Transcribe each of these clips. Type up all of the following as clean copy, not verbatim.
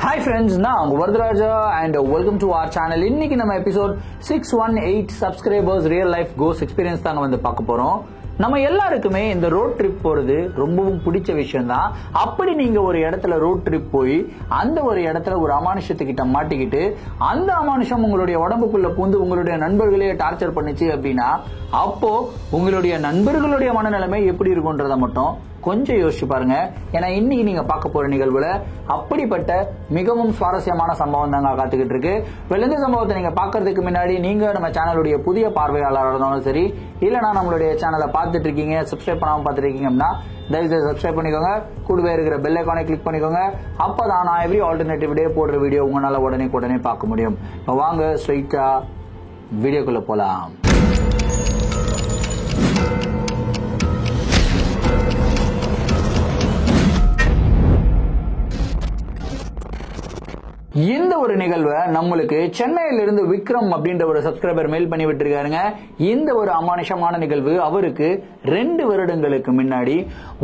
Hi friends, நான் உங்க Varadaraja and welcome to our channel. இன்னைக்கு நம்ம episode 618 subscribers real life ghost experience தாங்க வந்து பார்க்க போறோம். நம்ம எல்லாருக்குமே இந்த ரோட் ட்ரிப் போறது ரொம்பவும் பிடிச்ச விஷயம் தான். அப்படி நீங்க ஒரு இடத்துல ரோட் ட்ரிப் போய் அந்த ஒரு இடத்துல ஒரு அமானுஷத்துக்கிட்ட மாட்டிக்கிட்டு அந்த அமானுஷம் உங்களுடைய உடம்புக்குள்ள பூந்து உங்களுடைய நண்பர்களே டார்ச்சர் பண்ணுச்சு அப்படின்னா அப்போ உங்களுடைய நண்பர்களுடைய மனநிலைமை எப்படி இருக்கும்ன்றத மட்டும் கொஞ்சம் யோசிச்சு பாருங்க. ஏன்னா இன்னைக்கு நீங்க பார்க்க போற நிகழ்வுல அப்படிப்பட்ட மிகவும் சுவாரஸ்யமான சம்பவம் தாங்க காத்துக்கிட்டு இருக்கு. இந்த சம்பவத்தை நீங்க பாக்குறதுக்கு முன்னாடி நீங்க நம்ம சேனலுடைய புதிய பார்வையாளராக இருந்தாலும் சரி, இல்லைன்னா நம்மளுடைய சேனலை பார்த்துட்டு இருக்கீங்க சப்ஸ்கிரைப் பண்ணாம பார்த்துட்டு இருக்கீங்க அப்படின்னா தயவுசெய்து சப்ஸ்கிரைப் பண்ணிக்கோங்க. கூடவே இருக்கிற பெல் ஐகானை கிளிக் பண்ணிக்கோங்க. அப்பதான் நான் எவ்ரி ஆல்டர்னேட்டிவ் டே போடுற வீடியோ உங்களால உடனே பார்க்க முடியும். இப்போ வாங்க ஸ்ட்ரைட்டா வீடியோக்குள்ள போலாம். இந்த ஒரு நிகழ்வை நம்மளுக்கு சென்னையில இருந்து விக்ரம் அப்படின்ற ஒரு சப்ஸ்கிரைபர் மெயில் பண்ணி விட்டுருக்காருங்க. இந்த ஒரு அமானுஷமான நிகழ்வு அவருக்கு 2 வருடங்களுக்கு முன்னாடி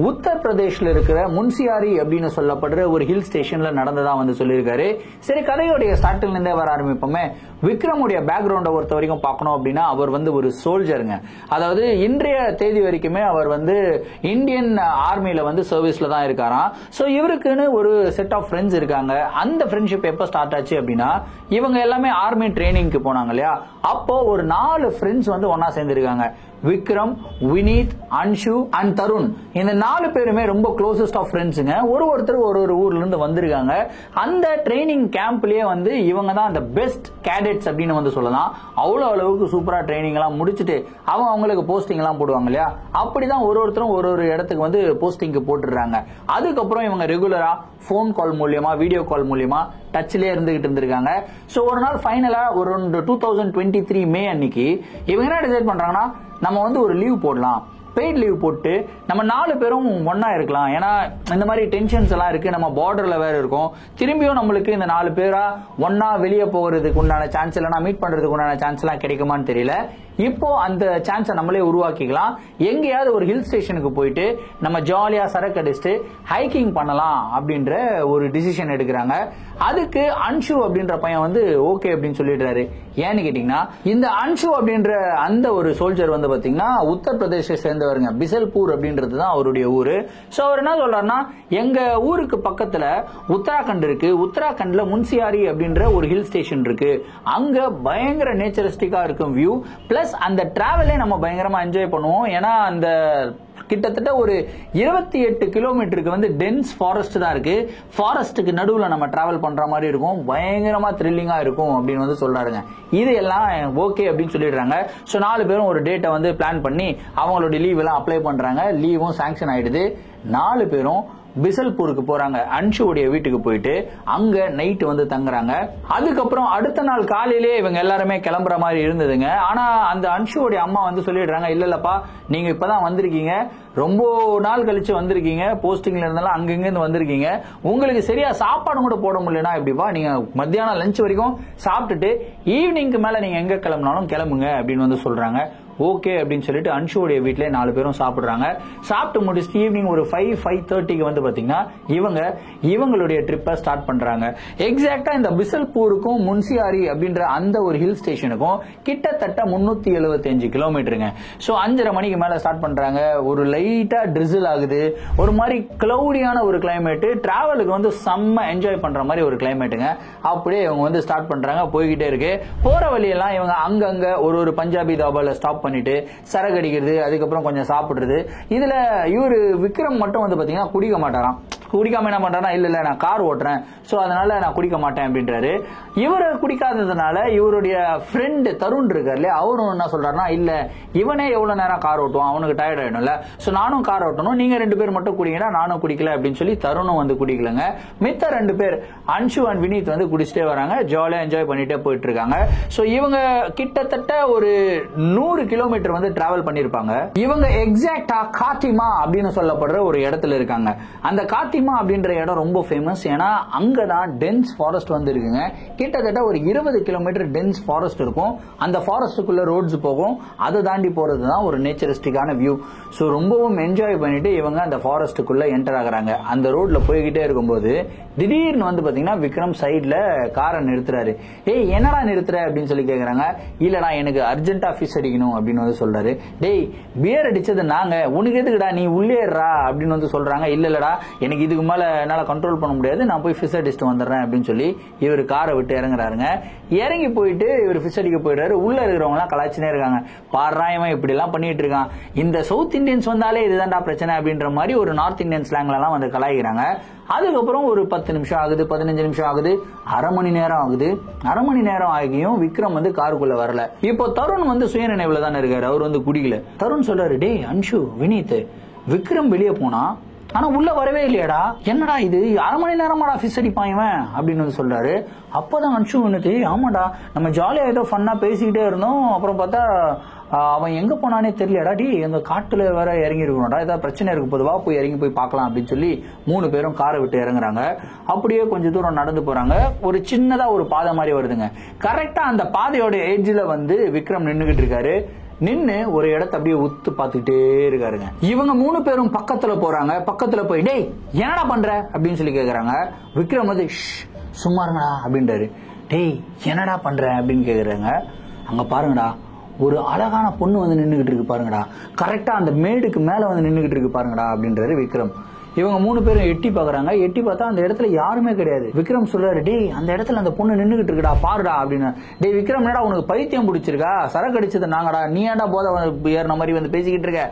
உத்தரப்பிரதேஷ்ல இருக்கிற முன்சியாரி அப்படின்னு சொல்லப்படுற ஒரு ஹில் ஸ்டேஷன்ல நடந்ததா வந்து சொல்லியிருக்காரு. சரி, கதையோடைய ஸ்டார்டிங்ல இருந்தே வர ஆரம்பிப்போமே. விக்ரமுடைய பேக்ரவுண்டை பொறுத்த வரைக்கும் பார்க்கணும் அப்படின்னா அவர் வந்து ஒரு சோல்ஜருங்க. அதாவது இன்றைய தேதி வரைக்குமே அவர் வந்து இந்தியன் ஆர்மியில வந்து சர்வீஸ்ல தான் இருக்காராம். சோ இவருக்குன்னு ஒரு செட் ஆஃப் ஃப்ரெண்ட்ஸ் இருக்காங்க. அந்த ஃப்ரெண்ட்ஷிப் எப்ப ஸ்டார்ட் ஆச்சு அப்படின்னா இவங்க எல்லாமே ஆர்மி ட்ரைனிங்க்கு போனாங்க இல்லையா, அப்போ ஒரு 4 ஃப்ரெண்ட்ஸ் வந்து ஒன்னா சேர்ந்திருக்காங்க. விக்ரம், வினீத், அன்ஷு அண்ட் தருண். இந்த 4 பேருமே ரொம்ப க்ளோசஸ்ட் ஆஃப் ஃப்ரெண்ட்ஸுங்க. ஒருத்தர் ஒரு ஊர்ல இருந்து வந்திருக்காங்க. அந்த ட்ரைனிங் கேம்ப்லயே வந்து இவங்க தான் அந்த பெஸ்ட் கேடெட்ஸ் அப்படின்னு வந்து சொல்லலாம். அவ்வளவு அளவுக்கு சூப்பரா ட்ரைனிங் எல்லாம் முடிச்சுட்டு அவங்களுக்கு போஸ்டிங் எல்லாம் போடுவாங்க இல்லையா, அப்படிதான் ஒருத்தரும் ஒரு இடத்துக்கு வந்து போஸ்டிங் போட்டுறாங்க. அதுக்கப்புறம் இவங்க ரெகுலரா போன் கால் மூலியமா வீடியோ கால் மூலியமா டச்லயே இருந்துகிட்டு இருந்திருக்காங்க. சோ ஒரு நாள் ஃபைனலா ஒரு 2023 மே அன்னைக்கு இவங்க என்ன டிசைட் பண்றாங்கன்னா, நம்ம வந்து ஒரு லீவ் போடலாம், பெய்ட் லீவ் போட்டு நம்ம 4 பேரும் ஒன்னா இருக்கலாம். ஏன்னா இந்த மாதிரி டென்ஷன்ஸ் எல்லாம் இருக்கு, நம்ம பார்டர்ல வேற இருக்கும். திரும்பியும் நம்மளுக்கு இந்த 4 பேரா ஒன்னா வெளியே போகிறதுக்கு உண்டான சான்ஸ் இல்லைன்னா மீட் பண்றதுக்கு உண்டான சான்ஸ் எல்லாம் கிடைக்குமான்னு தெரியல. இப்போ அந்த சான்ஸை நம்மளே உருவாக்கிக்கலாம். எங்கேயாவது ஒரு ஹில் ஸ்டேஷனுக்கு போயிட்டு நம்ம ஜாலியா சரக்கு அடிச்சுட்டு ஹைக்கிங் பண்ணலாம் அப்படின்ற ஒரு டிசிஷன் எடுக்கிறாங்க. அதுக்கு அன்ஷு அப்படின்ற பையன் வந்து ஓகே அப்படின்னு சொல்லிடுறாரு. ஏன்னு கேட்டீங்கன்னா இந்த அன்ஷு அப்படின்ற அந்த ஒரு சோல்ஜர் வந்து பாத்தீங்கன்னா உத்தரப்பிரதேச சேர்ந்தவருங்க. பிசல்பூர் அப்படின்றது தான் அவருடைய ஊரு. சோ அவர் என்ன சொல்றாருன்னா, எங்க ஊருக்கு பக்கத்துல உத்தராகண்ட் இருக்கு, உத்தராகண்ட்ல முன்சியாரி அப்படின்ற ஒரு ஹில் ஸ்டேஷன் இருக்கு. அங்க பயங்கர நேச்சரிஸ்டிக்கா இருக்கும் வியூ, பிளஸ் அந்த டிராவலே நம்ம பயங்கரமா என்ஜாய் பண்ணுவோம். ஏன்னா அந்த கிட்டத்தட்ட ஒரு 28 கிலோமீட்டருக்கு வந்து டென்ஸ் ஃபாரஸ்ட் தான் இருக்கு. ஃபாரஸ்ட்டுக்கு நடுவுல நம்ம டிராவல் பண்ற மாதிரி இருக்கும், பயங்கரமா த்ரில்லிங்கா இருக்கும் அப்படின்னு வந்து சொல்றாருங்க. இது எல்லாம் ஓகே அப்படின்னு சொல்லிடுறாங்க. சோ 4 பேரும் ஒரு டேட்டை வந்து பிளான் பண்ணி அவங்களோட லீவ் எல்லாம் அப்ளை பண்றாங்க. லீவும் சாங்ஷன் ஆயிடுது. 4 பேரும் பிசல்பூருக்கு போறாங்க. அன்ஷுடைய வீட்டுக்கு போயிட்டு அங்க நைட் வந்து தங்குறாங்க. அதுக்கப்புறம் அடுத்த நாள் காலையிலே இவங்க எல்லாருமே கிளம்புற மாதிரி இருந்ததுங்க. ஆனா அந்த அன்ஷுடைய அம்மா வந்து சொல்லிடுறாங்க, இல்லப்பா நீங்க இப்பதான் வந்திருக்கீங்க, ரொம்ப நாள் கழிச்சு வந்திருக்கீங்க, போஸ்டிங்ல இருந்தாலும் அங்கிங்க இருந்து வந்திருக்கீங்க, உங்களுக்கு சரியா சாப்பாடு கூட போட முடியலனா எப்படிப்பா, நீங்க மத்தியானம் லஞ்ச் வரைக்கும் சாப்பிட்டுட்டு ஈவினிங்க்கு மேல நீங்க எங்க கிளம்பினாலும் கிளம்புங்க அப்படின்னு வந்து சொல்றாங்க. ஓகே அப்படின்னு சொல்லிட்டு அன்ஷுடைய வீட்ல 4 பேரும் சாப்பிடுறாங்க. சாப்பிட்டு முடிச்சுட்டு ஈவினிங் ஒரு 5:30க்கு வந்து பாத்தீங்கன்னா இவங்களுடைய ட்ரிப்பை ஸ்டார்ட் பண்றாங்க. எக்ஸாக்டா இந்த பிசல்பூருக்கும் முன்சியாரி அப்படின்ற அந்த ஒரு ஹில் ஸ்டேஷனுக்கும் கிட்டத்தட்ட 375 கிலோமீட்டருங்க. சோ 5:30 மணிக்கு மேல ஸ்டார்ட் பண்றாங்க. ஒரு லைட்டா ட்ரிசில் ஆகுது, ஒரு மாதிரி கிளவுடியான ஒரு கிளைமேட், டிராவலுக்கு வந்து செம்ம என்ஜாய் பண்ற மாதிரி ஒரு கிளைமேட்டுங்க. அப்படியே இவங்க வந்து ஸ்டார்ட் பண்றாங்க. போய்கிட்டே இருக்கு. போற வழியெல்லாம் இவங்க அங்கங்க ஒரு பஞ்சாபி தாபால ஸ்டாப் பண்ணிட்டு சரக்கு அடிக்கிறது, அதுக்கப்புறம் கொஞ்சம் சாப்பிடுறது. இதுல இவரு விக்ரம் மட்டும் வந்து பாத்தீங்கன்னா குடிக்க மாட்டாராம். குடிக்காம என்ன பண்றாருன்னா, இல்ல நான் கார் ஓட்டுறேன், சோ அதனால நான் குடிக்க மாட்டேன் அப்படின்றாரு. இவரு குடிக்காததுனால இவருடைய ஃப்ரெண்ட் தருண் இருக்காரு இல்லையா, அவரும் என்ன சொல்றாருன்னா, இல்ல இவனே எவ்வளவு நேரம் கார் ஓட்டுவான், அவனுக்கு டயர்ட் ஆயிடும்ல, சோ நானும் கார் ஓட்டணும், நீங்க 2 பேர் மட்டும் குடிங்கன்னா நானும் குடிக்கல அப்படின்னு சொல்லி தருணும் வந்து குடிக்கலங்க. மித்த 2 பேர் அன்ஷு அண்ட் வினீத் வந்து குடிச்சிட்டே வராங்க, ஜாலியா என்ஜாய் பண்ணிட்டே போயிட்டு இருக்காங்க. சோ இவங்க கிட்டத்தட்ட ஒரு 100 கிலோமீட்டர் வந்து டிராவல் பண்ணிருப்பாங்க. இவங்க எக்ஸாக்டா காத்திமா அப்படின்னு சொல்லப்படுற ஒரு இடத்துல இருக்காங்க. அந்த காத்திமா கோஹிமா அப்படின்ற இடம் ரொம்ப ஃபேமஸ். ஏன்னா அங்கதான் டென்ஸ் ஃபாரஸ்ட் வந்து இருக்குங்க. கிட்டத்தட்ட ஒரு 20 கிலோமீட்டர் டென்ஸ் ஃபாரஸ்ட் இருக்கும். அந்த ஃபாரஸ்டுக்குள்ள ரோட்ஸ் போகும். அதை தாண்டி போறது தான் ஒரு நேச்சரிஸ்டிக்கான வியூ. ஸோ ரொம்பவும் என்ஜாய் பண்ணிட்டு இவங்க அந்த ஃபாரஸ்டுக்குள்ள என்டர் ஆகுறாங்க. அந்த ரோட்ல போய்கிட்டே இருக்கும்போது திடீர்னு வந்து பாத்தீங்கன்னா விக்ரம் சைட்ல காரை நிறுத்துறாரு. ஏய் என்னடா நிறுத்துற அப்படின்னு சொல்லி கேக்குறாங்க. இல்லடா எனக்கு அர்ஜென்டா ஃபிஷ் அடிக்கணும் அப்படின்னு வந்து சொல்றாரு. டேய் பியர் அடிச்சது நாங்க, உனக்கு எதுக்குடா நீ உள்ளேறா அப்படின்னு வந்து சொல்றாங்க. இல்லடா எனக்கு இதுக்கு மேல என்னால கண்ட்ரோல் பண்ண முடியாது, நான் போய் ஃபிஷ் அடிச்சுட்டு வந்துடுறேன் அப்படின்னு சொல்லி இவர் காரை விட்டு இறங்குறாருங்க. இறங்கி போயிட்டு இவர் ஃபிஷ் அடிக்க போயிடுறாரு. உள்ள இருக்கிறவங்க எல்லாம் கலாச்சினே இருக்காங்க. பாடுறா இவன் இப்படி எல்லாம் பண்ணிட்டு இருக்கான், இந்த சவுத் இந்தியன்ஸ் வந்தாலே இதுதான்டா பிரச்சனை அப்படின்ற மாதிரி ஒரு நார்த் இந்தியன் ஸ்லாங்ல எல்லாம் வந்து கலாய்க்கிறாங்க. அதுக்கப்புறம் ஒரு 10 நிமிஷம் ஆகுது, 15 நிமிஷம் ஆகுது, அரை மணி நேரம் ஆகுது. அரை மணி நேரம் ஆகியும் விக்ரம் வந்து காருக்குள்ள வரல. இப்போ தருண் வந்து சுயநினைவுல தானே இருக்காரு, அவர் வந்து குடிக்கல. தருண் சொல்றாரு, டேய் அன்ஷு வினீத், விக்ரம் வெளியே போனா ஆனா உள்ள வரவே இல்லையாடா, என்னடா இது அரை மணி நேரமாடா ஃபிஷ் அடிப்பான் இவன் அப்படின்னு வந்து சொல்றாரு. அப்பதான் அன்ஷு வந்துட்டு, ஆமாடா நம்ம ஜாலியா ஏதோ ஃபன்னா பேசிக்கிட்டே இருந்தோம், அப்புறம் பார்த்தா அவன் எங்க போனானே தெரியலடா, டி அந்த காட்டுல வேற இறங்கி இருக்கணும்டா, ஏதாவது பிரச்சனை இருக்கு பொதுவா போய் இறங்கி போய் பார்க்கலாம் அப்படின்னு சொல்லி 3 பேரும் காரை விட்டு இறங்குறாங்க. அப்படியே கொஞ்சம் தூரம் நடந்து போறாங்க. ஒரு சின்னதா ஒரு பாதை மாதிரி வருதுங்க. கரெக்டா அந்த பாதையோட எட்ஜ்ல வந்து விக்ரம் நின்னுகிட்டு இருக்காரு. நின்னு ஒரு இடத்த அப்படியே உத்து பாத்துக்கிட்டே இருக்காருங்க. இவங்க 3 பேரும் பக்கத்துல போறாங்க. பக்கத்துல போய் டேய் என்னடா பண்ற அப்படின்னு சொல்லி கேக்குறாங்க. விக்ரம் வந்து சும்மா இருங்கடா அப்படின்றாரு. டேய் என்னடா பண்ற அப்படின்னு கேக்குறாங்க. அங்க பாருங்கடா ஒரு அழகான பொண்ணு வந்து நின்னுகிட்டு இருக்கு பாருங்கடா, கரெக்டா அந்த மேடுக்கு மேல வந்து நின்னுகிட்டு இருக்கு பாருங்கடா அப்படின்றாரு விக்ரம். இவங்க 3 பேரும் எட்டி பாக்குறாங்க. எட்டி பார்த்தா அந்த இடத்துல யாருமே கிடையாது. விக்ரம் சொல்றாரு, டேய் அந்த இடத்துல அந்த பொண்ணு நின்னுகிட்டு இருக்குடா பாருடா அப்படின்னு. டேய் விக்ரம் என்னடா உனக்கு பைத்தியம் பிடிச்சிருக்கா, சரக்கு அடிச்சது நாங்கடா, நீ ஏன்டா போதை ஏறின மாதிரி வந்து பேசிக்கிட்டு இருக்க,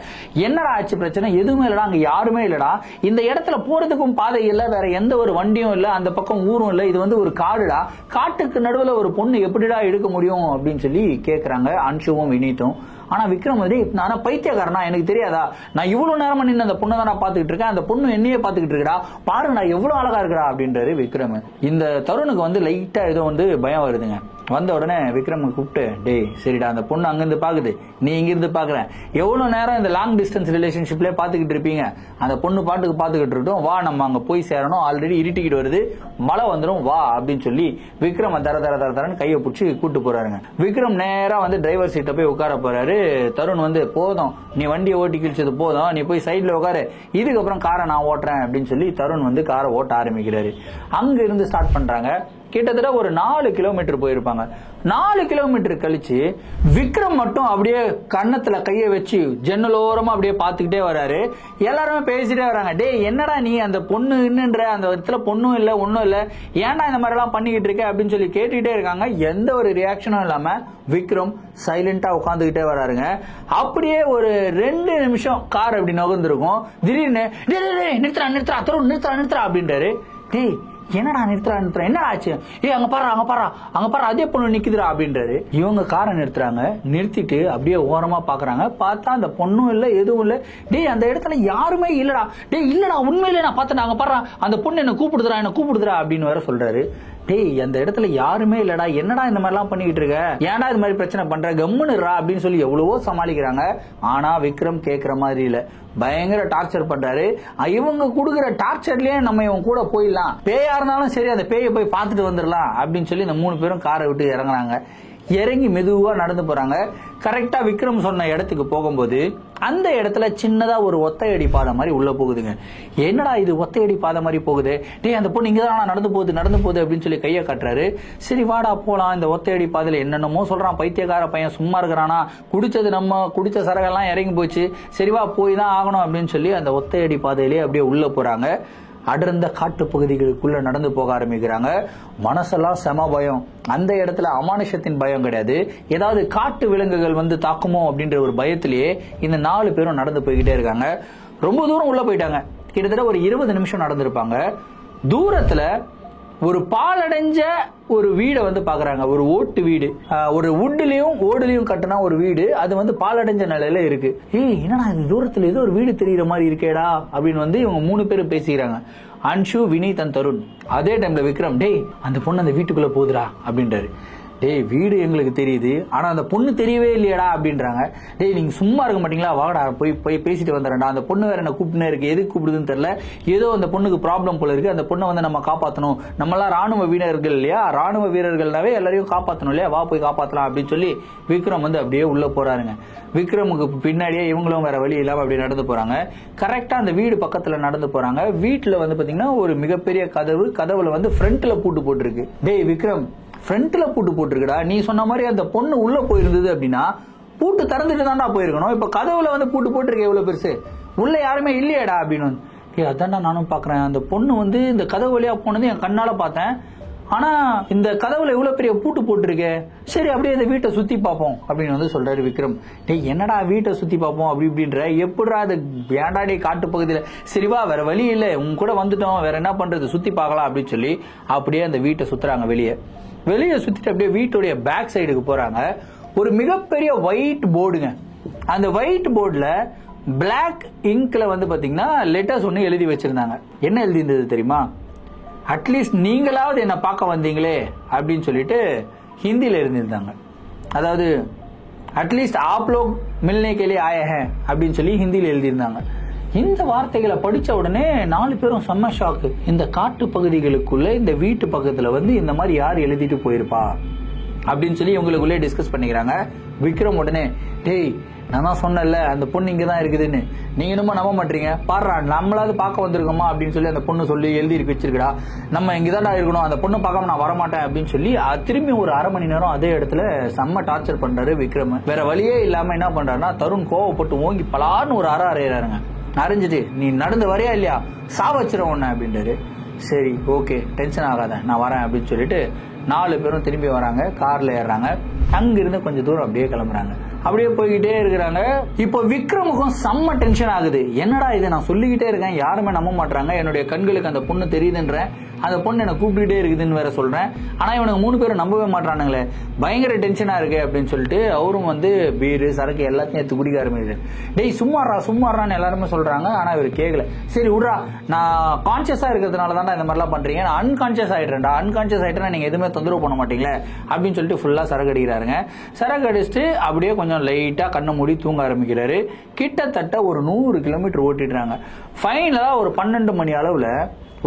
என்னடா ஆச்சு பிரச்சனை, எதுவுமே இல்லடா, அங்க யாருமே இல்லடா, இந்த இடத்துல போறதுக்கும் பாதை இல்ல, வேற எந்த ஒரு வண்டியும் இல்ல, அந்த பக்கம் ஊரும் இல்ல, இது வந்து ஒரு காடுடா, காட்டுக்கு நடுவுல ஒரு பொண்ணு எப்படிடா எடுக்க முடியும் அப்படின்னு சொல்லி கேக்குறாங்க அன்ஷுவும் வினீத்தும். ஆனா விக்ரம் வந்து நானா பைத்தியக்காரனா, எனக்கு தெரியாதா, நான் இவ்வளவு நேரமா நின்று அந்த பொண்ணை தான் பாத்துக்கிட்டு இருக்கேன், அந்த பொண்ணு என்னையே பாத்துக்கிட்டு இருக்கா, பாருங்கடா எவ்வளவு அழகா இருக்கா அப்படின்றாரு விக்ரம். இந்த தருணுக்கு வந்து லைட்டா ஏதோ வந்து பயம் வருதுங்க. வந்த உடனே விக்ரம் கூப்பிட்டு, டேய் சரிடா அந்த பொண்ணு அங்கிருந்து பாக்குது, நீ இங்கிருந்து பாக்குற, எவ்வளவு நேரம் இந்த லாங் டிஸ்டன்ஸ் ரிலேஷன்ஷிப்ல பாத்துக்கிட்டு இருப்பீங்க, அந்த பொண்ணு பாட்டுக்கு பாத்துக்கிட்டு இருக்கட்டும், வா நம்ம அங்க போய் சேரணும், ஆல்ரெடி இருட்டிக்கிட்டு வருது, மழை வந்துடும் வா அப்படின்னு சொல்லி விக்ரம் தர தர தர தரன்னு கையை பிடிச்சி கூட்டு போறாருங்க. விக்ரம் நேரா வந்து டிரைவர் சீட்டை போய் உட்கார போறாரு. தருண் வந்து, போதும் நீ வண்டியை ஓட்டி கிழிச்சது போதும், நீ போய் சைட்ல உட்காரு, இதுக்கப்புறம் காரை நான் ஓட்டுறேன் அப்படின்னு சொல்லி தருண் வந்து காரை ஓட்ட ஆரம்பிக்கிறாரு. அங்க இருந்து ஸ்டார்ட் பண்றாங்க. கிட்டத்தட்ட ஒரு 4 கிலோமீட்டர் போயிருப்பாங்க. 4 கிலோமீட்டர் கழிச்சு விக்ரம் மட்டும் அப்படியே கன்னத்துல கையை வச்சு ஜன்னலோரமா அப்படியே பாத்துக்கிட்டே வராரு. எல்லாருமே பேசிட்டே வராங்க. டேய் என்னடா நீ அந்த பொண்ணு இன்னுன்ற அந்த இடத்துல பொண்ணும் இல்ல ஒன்னும் இல்ல, ஏன்டா இந்த மாதிரி எல்லாம் பண்ணிக்கிட்டு இருக்க அப்படின்னு சொல்லி கேட்டுக்கிட்டே இருக்காங்க. எந்த ஒரு ரியாக்ஷனும் இல்லாம விக்ரம் சைலண்டா உட்காந்துக்கிட்டே வராருங்க. அப்படியே ஒரு 2 நிமிஷம் கார் அப்படி நகர்ந்துருக்கும். திடீர்னு நிறுத்துறா நிறுத்துறா தருண் நிறுத்துறா நிறுத்துறா அப்படின்றாரு. டேய் என்னடா நிறுத்துறா நிறுத்துறா, என்னடா ஆச்சு, ஏ அங்க பாரு அங்க பாரு அங்க பாரு அதே பொண்ணு நிக்குதுடா அப்படின்றாரு. இவங்க காரை நிறுத்துறாங்க. நிறுத்திட்டு அப்படியே ஓரமா பாக்குறாங்க. பார்த்தா அந்த பொண்ணும் இல்ல எதுவும் இல்ல. டேய் அந்த இடத்துல யாருமே இல்லடா, டேய் இல்லடா உண்மையிலே நான் பார்த்தேன், அங்க பாரு அந்த பொண்ணு என்ன கூப்பிடுதுடா அப்படின்னு வேற சொல்றாரு. டேய் அந்த இடத்துல யாருமே இல்லடா, என்னடா இந்த மாதிரி எல்லாம் பண்ணிக்கிட்டு இருக்க, ஏன்டா இது மாதிரி பிரச்சனை பண்ற, கம்முனுடா அப்படின்னு சொல்லி எவ்வளவோ சமாளிக்கிறாங்க. ஆனா விக்ரம் கேக்குற மாதிரி இல்ல, பயங்கர டார்ச்சர் பண்றாரு. இவங்க கொடுக்குற டார்ச்சர்லயே நம்ம இவங்க கூட போயிடலாம், பேயா இருந்தாலும் சரி அந்த பேயை போய் பார்த்துட்டு வந்துடலாம் அப்படின்னு சொல்லி இந்த 3 பேரும் காரை விட்டு இறங்குறாங்க. இறங்கி மெதுவா நடந்து போறாங்க. கரெக்டா விக்ரம் சொன்ன இடத்துக்கு போகும்போது அந்த இடத்துல சின்னதா ஒரு ஒத்தையடி பாதை மாதிரி உள்ள போகுதுங்க. என்னடா இது ஒத்தையடி பாதை மாதிரி போகுது, டேய் அந்த பொண்ணு இங்கதான் நடந்து போகுது அப்படின்னு சொல்லி கையை காட்டுறாரு. சரி வாடா போலாம். இந்த ஒத்தையடி பாதையில என்னென்னமோ சொல்றான் பைத்தியக்கார பையன், சும்மா இருக்கிறானா, குடிச்ச சரகெல்லாம் இறங்கி போச்சு, சரிவா போய் தான் ஆகணும் அப்படின்னு சொல்லி அந்த ஒத்தையடி பாதையிலேயே அப்படியே உள்ள போறாங்க. அடர்ந்த காட்டு பகுதிகளுக்குள்ள நடந்து போக ஆரம்பிக்கிறாங்க. மனசெல்லாம் செம பயம். அந்த இடத்துல அமானுஷத்தின் பயம் கிடையாது, ஏதாவது காட்டு விலங்குகள் வந்து தாக்குமோ அப்படின்ற ஒரு பயத்திலேயே இந்த 4 பேரும் நடந்து போய்கிட்டே இருக்காங்க. ரொம்ப தூரம் உள்ள போயிட்டாங்க. கிட்டத்தட்ட ஒரு 20 நிமிஷம் நடந்திருப்பாங்க. தூரத்துல ஒரு பாலடைஞ்ச ஒரு வீடை வந்து பாக்குறாங்க. ஒரு ஓட்டு வீடு, ஒரு வுட்லயும் ஓடுலயும் கட்டினா ஒரு வீடு, அது வந்து பாலடைஞ்ச நிலையில இருக்கு. ஏய் என்னடா இது தூரத்துல ஏதோ ஒரு வீடு தெரியுற மாதிரி இருக்கேடா அப்படின்னு வந்து இவங்க 3 பேரும் பேசிக்கிறாங்க. அன்ஷு, வினீத் அண்ட் தருண். அதே டைம்ல விக்ரம், டேய் அந்த பொண்ணு அந்த வீட்டுக்குள்ள போகுதுடா அப்படின்றாரு. டேய் வீடு எங்களுக்கு தெரியுது, ஆனா அந்த பொண்ணு தெரியவே இல்லையடா அப்படின்றாங்க. டேய் நீங்க சும்மா இருக்க மாட்டீங்களா, வாடா போய் பேசிட்டு வந்துடுறேன்டா. அந்த பொண்ணு வேற என்ன கூப்பிட்டுனே இருக்கு, எதுக்கு கூப்பிடுதுன்னு தெரியல. ஏதோ அந்த பொண்ணுக்கு ப்ராப்ளம் போல இருக்கு, அந்த பொண்ணை வந்து நம்ம காப்பாற்றணும். நம்மளாம் ராணுவ வீரர்கள் இல்லையா, ராணுவ வீரர்கள்னாவே எல்லாரையும் காப்பாற்றணும் இல்லையா, வா போய் காப்பாற்றலாம் அப்படின்னு சொல்லி விக்ரம் வந்து அப்படியே உள்ள போறாருங்க. விக்ரமுக்கு பின்னாடியே இவங்களும் வேற வழி இல்லாம அப்படியே நடந்து போறாங்க. கரெக்டா அந்த வீடு பக்கத்துல நடந்து போறாங்க. வீட்டுல வந்து பாத்தீங்கன்னா ஒரு மிகப்பெரிய கதவுல வந்து ஃப்ரண்ட்ல பூட்டு போட்டிருக்கு. டேய் விக்ரம், ஃப்ரண்ட்ல பூட்டு போட்டிருக்குடா, நீ சொன்ன மாதிரி அந்த பொண்ணு உள்ள போயிருந்தது அப்படின்னா பூட்டு திறந்துட்டு தான்டா போயிருக்கணும். இப்ப கதவுல வந்து பூட்டு போட்டிருக்க எவ்வளவு பெருசு, உள்ள யாருமே இல்லையாடா அப்படின்னு. அதான்டா நானும் பாக்குறேன், அந்த பொண்ணு வந்து இந்த கதவு வழியா போனது என் கண்ணால பார்த்தேன், ஆனா இந்த கதவுல இவ்வளவு பெரிய பூட்டு போட்டிருக்கே, சரி அப்படியே இந்த வீட்டை சுத்தி பார்ப்போம் அப்படின்னு வந்து சொல்றாரு விக்ரம். டேய் என்னடா வீட்டை சுத்தி பார்ப்போம் அப்படி இப்படின்ற, எப்படிடா அது ஏண்டாடே காட்டு பகுதியில, சரிவா வேற வழி இல்ல, உங்க கூட வந்துட்டோம், வேற என்ன பண்றது, சுத்தி பார்க்கலாம் அப்படின்னு சொல்லி அப்படியே அந்த வீட்டை சுத்துறாங்க. வெளியே சுத்திட்டு அப்படியே வீட்டுடைய பேக் சைடுக்கு போறாங்க. ஒரு மிகப்பெரிய ஒயிட் போர்டுங்க. அந்த ஒயிட் போர்டுல பிளாக் இங்க்ல வந்து பாத்தீங்கன்னா லெட்டர்ஸ் ஒன்னு எழுதி வச்சிருந்தாங்க. என்ன எழுதி இருந்தது தெரியுமா, அட்லீஸ்ட் நீங்களாவது என்ன பார்க்க வந்தீங்களே அப்படின்னு சொல்லிட்டு ஹிந்தியில இருந்திருந்தாங்க. அதாவது அட்லீஸ்ட் ஆப் லோக் மில்னே கே லியே ஆயே ஹை அப்படின்னு சொல்லி ஹிந்தியில எழுதியிருந்தாங்க. இந்த வார்த்தைகளை படிச்ச உடனே 4 பேரும் செம்ம ஷாக்கு. இந்த காட்டு பகுதிகளுக்குள்ள இந்த வீட்டு பக்கத்துல வந்து இந்த மாதிரி யார் எழுதிட்டு போயிருப்பா அப்படின்னு சொல்லி இவங்களுக்குள்ளே டிஸ்கஸ் பண்ணிக்கிறாங்க. விக்ரம் உடனே, டேய் நான் தான் சொன்னல அந்த பொண்ணு இங்கதான் இருக்குதுன்னு, நீங்க என்னமோ நம்ப மாட்டீங்க, பாடுறா நம்மளாவது பார்க்க வந்திருக்கோமா அப்படின்னு சொல்லி அந்த பொண்ணு சொல்லி எழுதி வச்சிருக்கா, நம்ம இங்கதான்டா இருக்கணும், அந்த பொண்ணு பார்க்காம நான் வரமாட்டேன் அப்படின்னு சொல்லி திரும்பி ஒரு 1/2 மணி நேரம் அதே இடத்துல செம்ம டார்ச்சர் பண்றாரு விக்ரம். வேற வழியே இல்லாம என்ன பண்றாருன்னா தருண் கோவப்பட்டு ஓங்கி பலான்னு ஒரு அறையிறாருங்க. அரைஞ்சிட்டு, நீ நடந்து வரையா இல்லையா, சாவச்சிட உன்ன அப்படின்றாரு. சரி ஓகே டென்ஷன் ஆகாத நான் வரேன் அப்படின்னு சொல்லிட்டு 4 பேரும் திரும்பி வராங்க. கார்ல ஏறாங்க. அங்கிருந்து கொஞ்சம் தூரம் அப்படியே கிளம்புறாங்க. அப்படியே போய்கிட்டே இருக்கிறாங்க. இப்போ விக்ரமுக்கும் செம்ம டென்ஷன் ஆகுது. என்னடா இது, நான் சொல்லிக்கிட்டே இருக்கேன் யாருமே நம்ப மாட்டாங்க, என்னுடைய கண்களுக்கு அந்த பொண்ணு தெரியுதுன்றேன், அந்த பொண்ணு என்ன கூப்பிட்டுட்டே இருக்குதுன்னு வேற சொல்றேன், ஆனா இவனுக்கு 3 பேரும் நம்பவே மாட்டானுங்களே, பயங்கர டென்ஷனா இருக்கு அப்படின்னு சொல்லிட்டு அவரும் வந்து பீரு சரக்கு எல்லாத்தையும் எடுத்து குடிக்க ஆரம்பிச்சு. டேய் சும்மாறான்னு எல்லாருமே சொல்றாங்க, ஆனா இவர் கேட்கல. சரி விட்றா, நான் கான்சியஸா இருக்கிறதுனால தான் இந்த மாதிரிலாம் பண்றீங்க, நான் அன்கான்சியஸ் ஆயிட்டேன்னா நீங்க எதுவுமே தொந்தரவு பண்ண மாட்டீங்களே அப்படின்னு சொல்லிட்டு ஃபுல்லா சரக்கு அடிக்கிறாருங்க. சரக்கு அடிச்சுட்டு அப்படியே கொஞ்சம் லைட்டா கண்ணை மூடி தூங்க ஆரம்பிக்கிறாரு. கிட்டத்தட்ட ஒரு 100 கிலோமீட்டர் ஓட்டிடுறாங்க. ஃபைனலா ஒரு 12 மணி அளவுல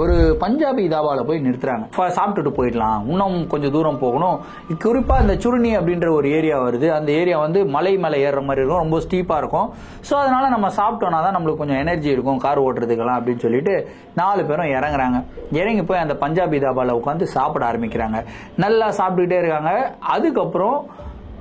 ஒரு பஞ்சாபி தாபால போய் நிறுத்துறாங்க. சாப்பிட்டுட்டு போயிடலாம், இன்னும் கொஞ்சம் தூரம் போகணும். குறிப்பா இந்த சுருணி அப்படின்ற ஒரு ஏரியா வருது. அந்த ஏரியா வந்து மலை மேல ஏறுற மாதிரி இருக்கும், ரொம்ப ஸ்டீப்பா இருக்கும். சோ அதனால நம்ம சாப்பிட்டோம்னா தான் நம்மளுக்கு கொஞ்சம் எனர்ஜி இருக்கும் கார் ஓட்டுறதுக்கெல்லாம் அப்படின்னு சொல்லிட்டு 4 பேரும் இறங்குறாங்க. இறங்கி போய் அந்த பஞ்சாபி தாபால உட்காந்து சாப்பிட ஆரம்பிக்கிறாங்க. நல்லா சாப்பிட்டுக்கிட்டே இருக்காங்க. அதுக்கப்புறம்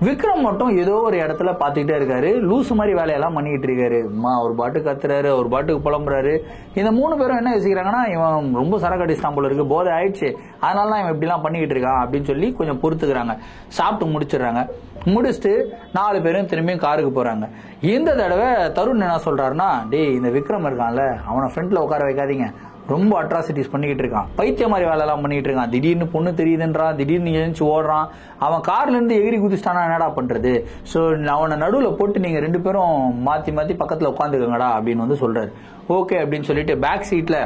விக்ரம் மட்டும் ஏதோ ஒரு இடத்துல பாத்துக்கிட்டே இருக்காரு. லூசு மாதிரி வேலையெல்லாம் பண்ணிட்டு இருக்காரு. ஒரு பாட்டுக்கு கத்துறாரு, ஒரு பாட்டுக்கு புலம்புறாரு. இந்த 3 பேரும் என்ன யோசிக்கிறாங்கன்னா, இவன் ரொம்ப சரக்கு அடிச்சிட்டான் போல இருக்கு, போதை ஆயிடுச்சு, அதனாலதான் இவன் இப்படி எல்லாம் பண்ணிக்கிட்டு இருக்கான் அப்படின்னு சொல்லி கொஞ்சம் பொறுத்துக்கிறாங்க. சாப்பிட்டு முடிச்சிடுறாங்க. முடிச்சுட்டு 4 பேரும் திரும்பியும் காருக்கு போறாங்க. இந்த தடவை தருண் என்ன சொல்றாருன்னா, டேய் இந்த விக்ரம் இருக்கான்ல, அவனை ஃப்ரண்ட்ல உட்கார வைக்காதீங்க, ரொம்ப அட்ராசிட்டிஸ் பண்ணிக்கிட்டு இருக்கான், பைத்திய மாதிரி வேலை எல்லாம் பண்ணிட்டு இருக்கான், திடீர்னு பொண்ணு தெரியுதுன்றான், திடீர்னு எழுந்து ஓடுறான், அவன் கார்ல இருந்து எகிரி குதிச்சிட்டானா என்னடா பண்றது, சோ அவனை நடுவுல போட்டு நீங்க 2 பேரும் மாத்தி மாத்தி பக்கத்துல உட்காந்துக்கங்கடா அப்படின்னு வந்து சொல்றாரு. ஓகே அப்படின்னு சொல்லிட்டு பேக் சீட்ல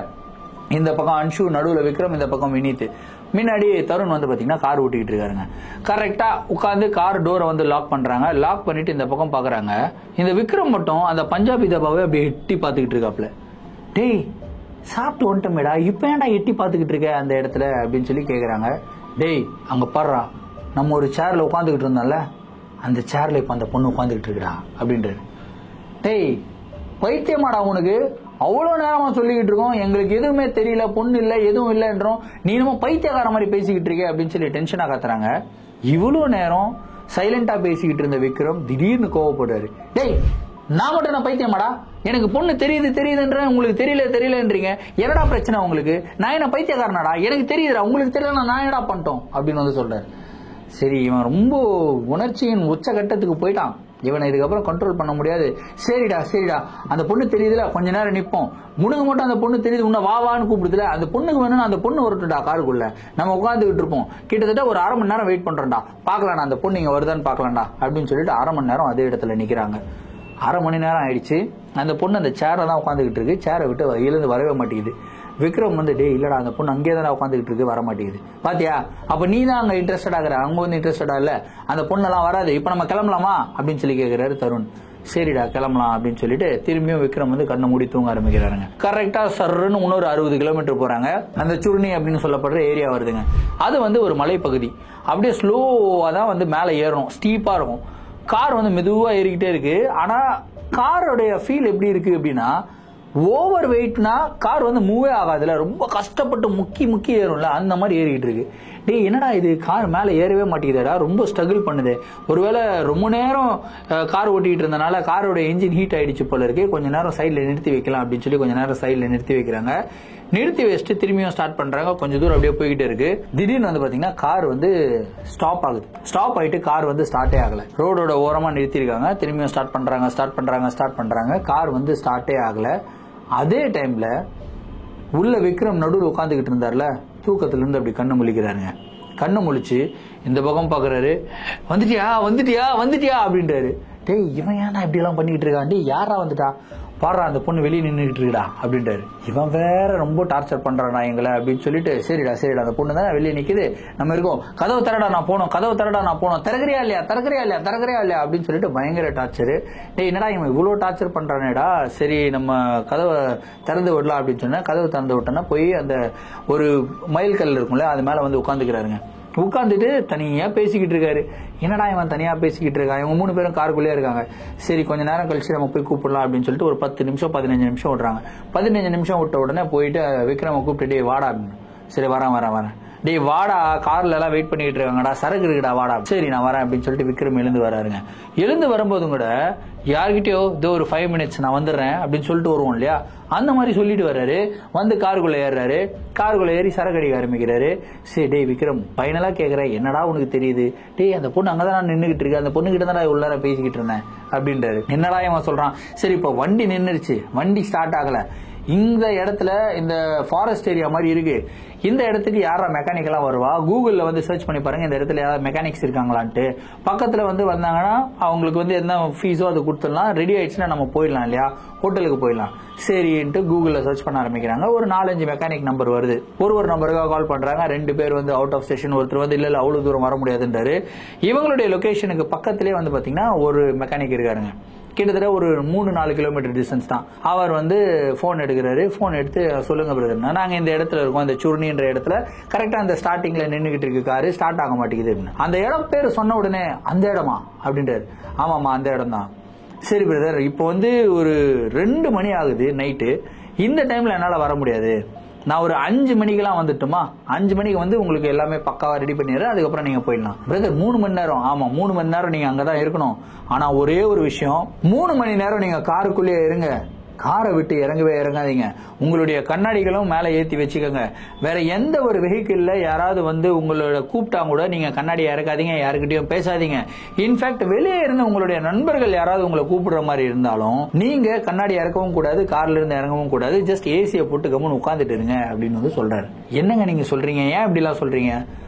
இந்த பக்கம் அன்ஷு, நடுவுல விக்ரம், இந்த பக்கம் வினீத், முன்னாடி தருண் வந்து பாத்தீங்கன்னா கார் ஓட்டிக்கிட்டு இருக்காருங்க. கரெக்டா உட்காந்து கார் டோரை வந்து லாக் பண்றாங்க. லாக் பண்ணிட்டு இந்த பக்கம் பாக்குறாங்க. இந்த விக்ரம் மட்டும் அந்த பஞ்சாபி தாபாவை அப்படியே எட்டி பாத்துக்கிட்டு இருக்காப்ல. டேய் சாப்பிட்டு வந்துட்டமேடா, இப்ப ஏன்டா எட்டி பாத்துக்கிட்டு இருக்க அந்த இடத்துல அப்படின்னு சொல்லி கேக்குறாங்க. டேய் அங்க பாடுறா, நம்ம ஒரு சேர்ல உட்காந்துக்கிட்டு இருந்தோம்ல, அந்த சேர்ல இப்ப அந்த பொண்ணு உட்காந்துக்கிட்டு இருக்கா அப்படின்றாரு. டேய் பைத்தியமாடா உனக்கு, அவ்வளவு நேரமா சொல்லிக்கிட்டு இருக்கோம், எங்களுக்கு எதுவுமே தெரியல, பொண்ணு இல்ல எதுவும் இல்லன்றோம், நீ என்னமோ பைத்தியக்கார மாதிரி பேசிக்கிட்டு இருக்க அப்படின்னு சொல்லி டென்ஷனா காத்துறாங்க. இவ்வளவு நேரம் சைலண்டா பேசிக்கிட்டு இருந்த விக்ரம் திடீர்னு கோவப்படுறாரு. டேய் நான் மட்டும் நான் பைத்தியமாடா, எனக்கு பொண்ணு தெரியுதுன்ற, உங்களுக்கு தெரியலன்றீங்க, என்னடா பிரச்சனை உங்களுக்கு, நான் என்ன பைத்தியக்காரனாடா, எனக்கு தெரியுதுடா, உங்களுக்கு தெரியல நான் என்னடா பண்ணிட்டோம் அப்படின்னு வந்து சொல்றாரு. சரி இவன் ரொம்ப உணர்ச்சியின் உச்சகட்டத்துக்கு போயிட்டான், இவனை இதுக்கப்புறம் கண்ட்ரோல் பண்ண முடியாது. சரிடா அந்த பொண்ணு தெரியுதுல, கொஞ்ச நேரம் நிப்போம், முனுங்க மட்டும் அந்த பொண்ணு தெரியுது, உன்ன வான்னு கூப்பிடுதுல, அந்த பொண்ணுக்கு வேணும்னு அந்த பொண்ணு வரட்டும்டா, காருக்குள்ள நம்ம உட்காந்துக்கிட்டு இருப்போம், கிட்டத்தட்ட ஒரு 1/2 மணி நேரம் வெயிட் பண்றோம்டா, பாக்கலாம்டா அந்த பொண்ணு இங்க வருதான்னு பாக்கலாம்டா அப்படின்னு சொல்லிட்டு 1/2 மணி நேரம் அதே இடத்துல நிக்கிறாங்க. 1/2 மணி நேரம் ஆயிடுச்சு. அந்த பொண்ணு அந்த சேரை தான் உட்காந்துக்கிட்டு இருக்கு, சேரை விட்டு எழுந்து வரவே மாட்டேங்குது. விக்ரம் வந்து டே இல்லடா அந்த பொண்ணு அங்கேயே தான் உட்காந்துக்கிட்டு இருக்கு, வர மாட்டேங்குது பாத்தியா, அப்ப நீ தான் அங்க இன்ட்ரெஸ்டட் ஆகுற, அங்க வந்து இன்ட்ரெஸ்டடா இல்ல, அந்த பொண்ணெல்லாம் வராது, இப்ப நம்ம கிளம்பலாமா அப்படின்னு சொல்லி கேட்கிறாரு தருண். சரிடா கிளம்பலாம் அப்படின்னு சொல்லிட்டு திரும்பியும் விக்ரம் வந்து கண்ணை மூடி தூங்க ஆரம்பிக்கிறாருங்க. கரெக்டா சர்ன்னு இன்னொரு 60 கிலோமீட்டர் போறாங்க. அந்த சுருணி அப்படின்னு சொல்லப்படுற ஏரியா வருதுங்க. அது வந்து ஒரு மலைப்பகுதி. அப்படியே ஸ்லோவா தான் வந்து மேலே ஏறணும், ஸ்டீப்பா இருக்கும். கார் வந்து மெதுவா ஏறிக்கிட்டே இருக்கு. ஆனா காரோடைய ஃபீல் எப்படி இருக்கு அப்படின்னா, ஓவர் வெயிட்னா கார் வந்து மூவே ஆகாதுல, ரொம்ப கஷ்டப்பட்டு முக்கி ஏறும்ல, அந்த மாதிரி ஏறிக்கிட்டு இருக்கு. டே என்னடா இது, கார் மேலே ஏறவே மாட்டேங்குதுடா, ரொம்ப ஸ்ட்ரகிள் பண்ணுது, ஒருவேளை ரொம்ப நேரம் கார் ஓட்டிக்கிட்டு இருந்தனால காரோட என்ஜின் ஹீட் ஆயிடுச்சு போல இருக்கு, கொஞ்ச நேரம் சைடில் நிறுத்தி வைக்கலாம் அப்படின்னு சொல்லி கொஞ்ச நேரம் சைடில் நிறுத்தி வைக்கிறாங்க. நிறுத்தி வச்சுட்டு திரும்பியும் ஸ்டார்ட் பண்றாங்க. கொஞ்சம் தூரம் அப்படியே போய்கிட்டே இருக்கு. திடீர்னு வந்து பாத்தீங்கன்னா கார் வந்து ஸ்டாப் ஆகுது. ஸ்டாப் ஆயிட்டு கார் வந்து ஸ்டார்ட்டே ஆகல. ரோடோட ஓரமா நிறுத்திருக்காங்க. திரும்பியும் ஸ்டார்ட் பண்றாங்க. கார் வந்து ஸ்டார்ட்டே ஆகல. அதே டைம்ல உள்ள விக்ரம் நடுவில் உட்காந்துக்கிட்டு இருந்தார்ல, தூக்கத்துல இருந்து அப்படி கண்ணு முழிக்கிறாருங்க. கண்ணு முழிச்சு இந்த பக்கம் பாக்குறாரு. வந்துட்டியா அப்படின்றாரு. டேய் இவன் ஏன்டா இப்படி எல்லாம் பண்ணிட்டு இருக்கான், டேய் யாரா வந்துட்டா பாடுறா, அந்த பொண்ணு வெளியே நின்றுட்டு இருக்குடா அப்படின்றாரு. இவன் வேற ரொம்ப டார்ச்சர் பண்றானா எங்களை அப்படின்னு சொல்லிட்டு, சரிடா அந்த பொண்ணு தான் வெளியே நிக்குது, நம்ம இருக்கோம், கதவு தரடா நான் போனோம், திறக்கறியா இல்லையா அப்படின்னு சொல்லிட்டு பயங்கர டார்ச்சர். டேய் என்னடா இவன் இவ்வளவு டார்ச்சர் பண்றானேடா, சரி நம்ம கதவை திறந்து விடலாம் அப்படின்னு சொன்னா, கதவை திறந்து விட்டோன்னா போய் அந்த ஒரு மயில் கல் இருக்கும்ல, அது மேல வந்து உட்காந்துக்கிறாருங்க. உட்காந்துட்டு தனியா பேசிக்கிட்டு இருக்காரு. என்னடா இவன் தனியா பேசிக்கிட்டு இருக்கான், இவங்க 3 பேரும் காருக்குள்ளே இருக்காங்க. சரி கொஞ்ச நேரம் கழிச்சு நம்ம போய் கூப்பிடலாம் அப்படின்னு சொல்லிட்டு ஒரு 10 நிமிஷம் 15 நிமிஷம் விடுறாங்க. 15 நிமிஷம் விட்ட உடனே போயிட்டு விக்ரம கூப்பிட்டு, டே வாடா அப்படின்னு. சரி வரேன். டேய் வாடா, கார்ல எல்லாம் வெயிட் பண்ணிட்டு இருக்காங்கடா, சரக்கு இருக்குடா வாடா. சரி நான் வரேன் அப்படின்னு சொல்லிட்டு விக்ரம் எழுந்து வராருங்க. எழுந்து வரும்போதும் கூட யார்கிட்டயோ இதோ ஒரு 5 மினிட்ஸ் நான் வந்துடுறேன் அப்படின்னு சொல்லிட்டு வருவோம் இல்லையா, அந்த மாதிரி சொல்லிட்டு வர்றாரு. வந்து காருக்குள்ள ஏறாரு. காருக்குள்ள ஏறி சரக்கு அடிக்க ஆரம்பிக்கிறாரு. சரி டேய் விக்ரம் பைனலா கேக்குறேன், என்னடா உனக்கு தெரியுது, டேய் அந்த பொண்ணு அங்கதான் நான் நின்னுகிட்டு இருக்கேன், அந்த பொண்ணு கிட்ட தான் இவ்வளவு நேரம் பேசிக்கிட்டு இருந்தேன் அப்படின்றாரு. என்னடா இவன் சொல்றான். சரி இப்ப வண்டி நின்னுருச்சு, வண்டி ஸ்டார்ட் ஆகல, இந்த இடத்துல இந்த ஃபாரஸ்ட் ஏரியா மாதிரி இருக்கு, இந்த இடத்துக்கு யாரா மெக்கானிக் எல்லாம் வருவா, கூகுள்ல வந்து சர்ச் பண்ணி பாருங்க இந்த இடத்துல யாராவது மெக்கானிக்ஸ் இருக்காங்களான்ட்டு. பக்கத்துல வந்து வந்தாங்கன்னா அவங்களுக்கு வந்து என்ன ஃபீஸோ அது கொடுத்துடலாம், ரெடி ஆயிடுச்சுன்னா நம்ம போயிடலாம் இல்லையா, ஹோட்டலுக்கு போயிடலாம். சரின்ட்டு கூகுள்ல சர்ச் பண்ண ஆரம்பிக்கிறாங்க. ஒரு 4-5 மெக்கானிக் நம்பர் வருது. ஒரு நம்பருக்காக கால் பண்றாங்க. 2 பேர் வந்து அவுட் ஆஃப் ஸ்டேஷன், ஒருத்தர் வந்து இல்ல அவ்வளவு தூரம் வர முடியாதுன்றாரு. இவங்களுடைய லொகேஷனுக்கு பக்கத்திலே வந்து பாத்தீங்கன்னா ஒரு மெக்கானிக் இருக்காருங்க. கிட்டத்தட்ட ஒரு 3-4 கிலோமீட்டர் டிஸ்டன்ஸ் தான். அவர் வந்து போன் எடுக்கிறாரு. போன் எடுத்து, சொல்லுங்க பிரதர், நாங்க இந்த இடத்துல இருக்கோம், இந்த சுருணின்ற இடத்துல கரெக்டா அந்த ஸ்டார்டிங்ல நின்னுகிட்டு இருக்கு காரு, ஸ்டார்ட் ஆக மாட்டேங்குது. அந்த இடம் பேரு சொன்ன உடனே அந்த இடமா அப்படின்றாரு. ஆமாமா அந்த இடம் தான். சரி பிரதர், இப்போ வந்து ஒரு 2 மணி ஆகுது நைட்டு, இந்த டைம்ல என்னால வர முடியாது, நான் ஒரு 5 மணிக்கெல்லாம் வந்துட்டுமா, 5 மணிக்கு வந்து உங்களுக்கு எல்லாமே பக்காவா ரெடி பண்ணிடுறேன், அதுக்கப்புறம் நீங்க போயிடலாம். பிரதர் 3 மணி நேரம். ஆமா 3 மணி நேரம் நீங்க அங்கதான் இருக்கணும். ஆனா ஒரே ஒரு விஷயம், 3 மணி நேரம் நீங்க காருக்குள்ளேயே இருங்க, காரை விட்டு இறங்காதீங்க, உங்களுடைய கண்ணாடிகளும் மேல ஏத்தி வச்சுக்கோங்க, வேற எந்த ஒரு வெஹிக்கிள்ல யாராவது வந்து உங்களோட கூப்பிட்டா கூட நீங்க கண்ணாடியை இறக்காதீங்க, யாருக்கிட்டையும் பேசாதீங்க. இன்ஃபேக்ட் வெளியே இருந்து உங்களுடைய நண்பர்கள் யாராவது உங்களை கூப்பிடுற மாதிரி இருந்தாலும் நீங்க கண்ணாடி இறக்கவும் கூடாது, கார்ல இருந்து இறங்கவும் கூடாது, ஜஸ்ட் ஏசியை போட்டு கம்முன்னு உட்காந்துட்டு இருங்க அப்படின்னு வந்து சொல்றாரு. என்னங்க நீங்க சொல்றீங்க, ஏன் இப்படி எல்லாம் சொல்றீங்க,